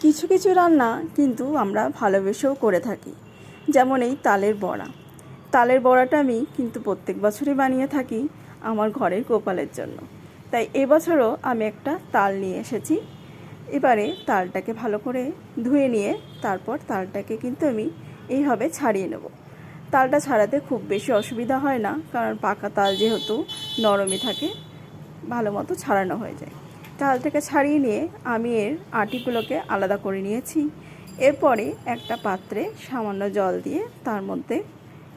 কিছু কিছু রান্না কিন্তু আমরা ভালোবেসেও করে থাকি, যেমন এই তালের বড়া। তালের বড়াটা আমি কিন্তু প্রত্যেক বছরই বানিয়ে থাকি আমার ঘরের গোপালের জন্য। তাই এবছরও আমি একটা তাল নিয়ে এসেছি। এবারে তালটাকে ভালো করে ধুয়ে নিয়ে তারপর তালটাকে কিন্তু আমি এইভাবে ছাড়িয়ে নেব। তালটা ছাড়াতে খুব বেশি অসুবিধা হয় না, কারণ পাকা তাল যেহেতু নরমই থাকে, ভালো মতো ছাড়ানো হয়ে যায়। তালটাকে ছাড়িয়ে নিয়ে আমি এর আটিগুলোকে আলাদা করে নিয়েছি। এরপরে একটা পাত্রে সামান্য জল দিয়ে তার মধ্যে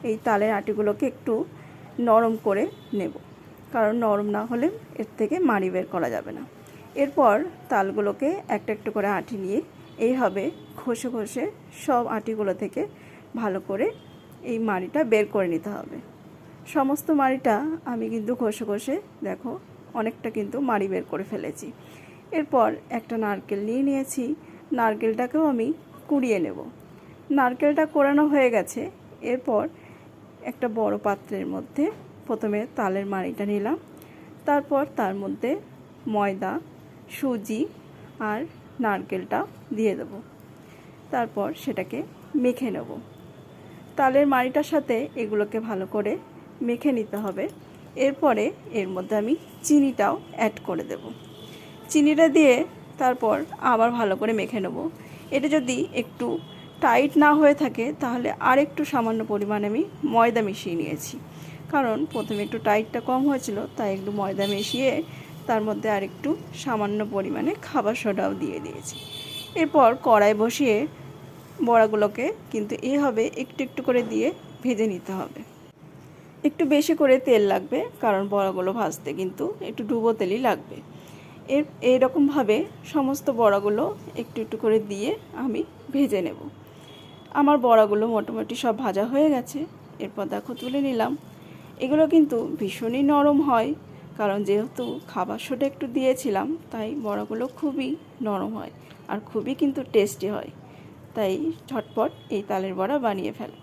এই তালের আটিগুলোকে একটু নরম করে নেব, কারণ নরম না হলে এর থেকে মাড়ি বের করা যাবে না। এরপর তালগুলোকে একটা একটু করে আটি নিয়ে এইভাবে ঘষে ঘষে সব আটিগুলো থেকে ভালো করে এই মাড়িটা বের করে নিতে হবে। সমস্ত মাড়িটা আমি কিন্তু ঘষে ঘষে দেখো অনেকটা কিন্তু মাড়ি বের করে ফেলেছি। এরপর একটা নারকেল নিয়ে নিয়েছি, নারকেলটাকেও আমি কুড়িয়ে নেব। নারকেলটা কোরানো হয়ে গেছে। এরপর একটা বড় পাত্রের মধ্যে প্রথমে তালের মাড়িটা নিলাম, তারপর তার মধ্যে ময়দা, সুজি আর নারকেলটা দিয়ে দেব। তারপর সেটাকে মেখে নেব। তালের মাড়িটার সাথে এগুলোকে ভালো করে মেখে নিতে হবে। এরপরে এর মধ্যে আমি চিনিটাও অ্যাড করে দেব। চিনিটা দিয়ে তারপর আবার ভালো করে মেখে নেব। এটা যদি একটু টাইট না হয়ে থাকে তাহলে আর একটু সামান্য পরিমাণে আমি ময়দা মিশিয়ে নিয়েছি, কারণ প্রথমে একটু টাইটটা কম হয়েছিল, তাই একটু ময়দা মিশিয়ে তার মধ্যে আর একটু সামান্য পরিমাণে খাবার সোডাও দিয়ে দিয়েছি। এরপর কড়াই বসিয়ে বড়াগুলোকে কিন্তু এইভাবে একটু একটু করে দিয়ে ভেজে নিতে হবে। একটু বেশি করে তেল লাগবে, কারণ বড়াগুলো ভাজতে কিন্তু একটু ডুবো তেলই লাগবে। এইরকমভাবে সমস্ত বড়াগুলো একটু একটু করে দিয়ে আমি ভেজে নেব। আমার বড়াগুলো মোটামুটি সব ভাজা হয়ে গেছে। এরপর দেখো তুলে নিলাম। এগুলো কিন্তু ভীষণই নরম হয়, কারণ যেহেতু খাবার সোডা একটু দিয়েছিলাম, তাই বড়াগুলো খুবই নরম হয় আর খুবই কিন্তু টেস্টি হয়। তাই ঝটপট এই তালের বড়া বানিয়ে ফেলো।